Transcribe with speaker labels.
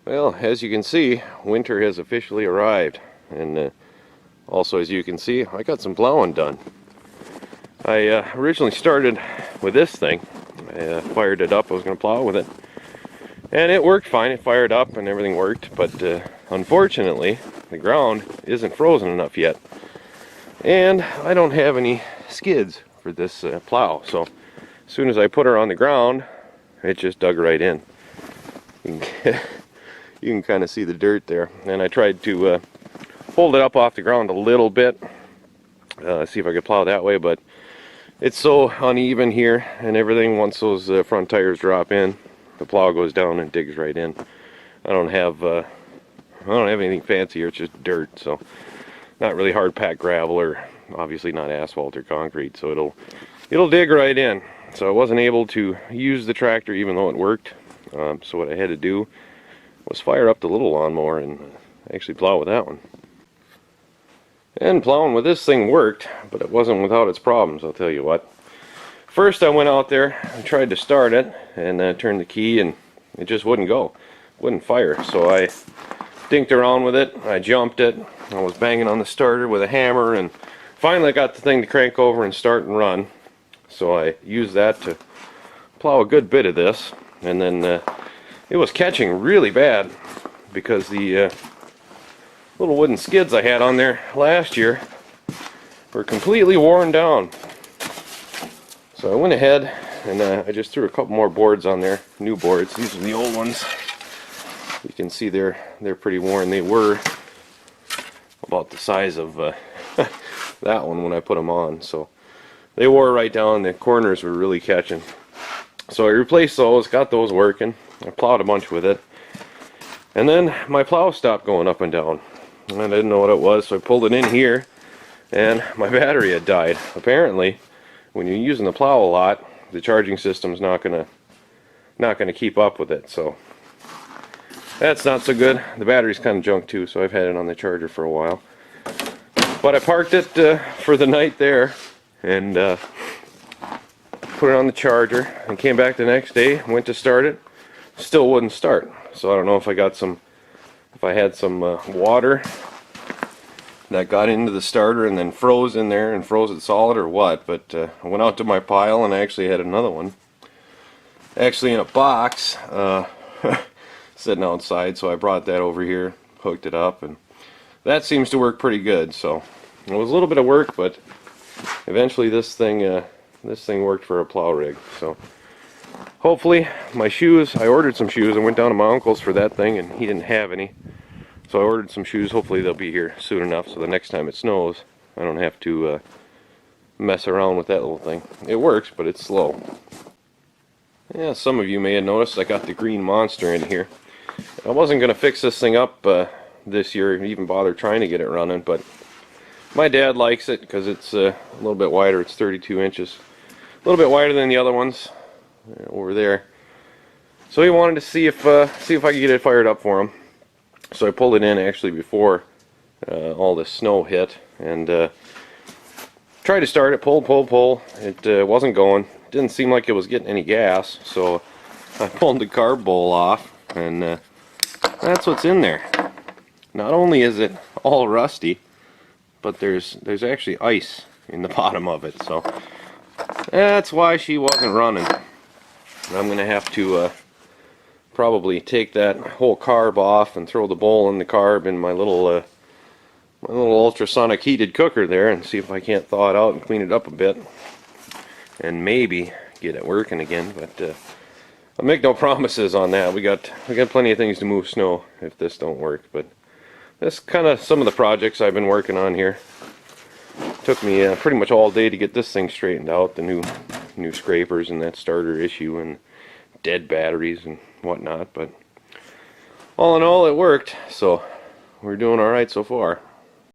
Speaker 1: Well, as you can see, winter has officially arrived, and also as you can see, I got some plowing done. I originally started with this thing. I fired it up. I was going to plow with it, and it worked fine. It fired up and everything worked, but unfortunately the ground isn't frozen enough yet, and I don't have any skids for this plow. So as soon as I put her on the ground, it just dug right in. You can kind of see the dirt there, and I tried to hold it up off the ground a little bit, see if I could plow that way, but it's so uneven here and everything. Once those front tires drop in, the plow goes down and digs right in. I don't have anything fancy here. It's just dirt, so not really hard packed gravel, or obviously not asphalt or concrete, so it'll dig right in. So I wasn't able to use the tractor even though it worked. So what I had to do was fire up the little lawnmower and actually plow with that one. And plowing with this thing worked, but it wasn't without its problems, I'll tell you what. First I went out there and tried to start it, and turned the key, and it just wouldn't go. Wouldn't fire. So I dinked around with it, I jumped it, I was banging on the starter with a hammer, and finally I got the thing to crank over and start and run. So I used that to plow a good bit of this, and then it was catching really bad because the little wooden skids I had on there last year were completely worn down. So I went ahead and I just threw a couple more boards on there, new boards. These are the old ones. You can see they're pretty worn. They were about the size of that one when I put them on, so they wore right down. The corners were really catching. So I replaced those, got those working. I plowed a bunch with it, and then my plow stopped going up and down, and I didn't know what it was, so I pulled it in here, and my battery had died. Apparently, when you're using the plow a lot, the charging system's not gonna keep up with it, so that's not so good. The battery's kind of junk too, so I've had it on the charger for a while. But I parked it for the night there, and put it on the charger, and came back the next day, went to start it, still wouldn't start. So I don't know if I had some water that got into the starter and then froze in there and froze it solid or what, but I went out to my pile and I actually had another one actually in a box sitting outside, so I brought that over here, hooked it up, and that seems to work pretty good. So it was a little bit of work, but eventually this thing worked for a plow rig. So hopefully my shoes, I ordered some shoes. I went down to my uncle's for that thing and he didn't have any, so I ordered some shoes. Hopefully they'll be here soon enough, so the next time it snows I don't have to mess around with that little thing. It works, but it's slow. Yeah, some of you may have noticed I got the green monster in here. I wasn't going to fix this thing up this year, even bother trying to get it running, but my dad likes it because it's a little bit wider. It's 32 inches. A little bit wider than the other ones over there. So he wanted to see if I could get it fired up for him. So I pulled it in actually before all this snow hit, and tried to start it, pull. It wasn't going. Didn't seem like it was getting any gas, so I pulled the carb bowl off, and that's what's in there. Not only is it all rusty, but there's actually ice in the bottom of it, so that's why she wasn't running. I'm gonna have to probably take that whole carb off and throw the bowl and the carb in my little ultrasonic heated cooker there, and see if I can't thaw it out and clean it up a bit, and maybe get it working again. But I'll make no promises on that. We got plenty of things to move snow if this don't work. But that's kind of some of the projects I've been working on here. Took me pretty much all day to get this thing straightened out, the new scrapers and that starter issue and dead batteries and whatnot, but all in all it worked, so we're doing alright so far.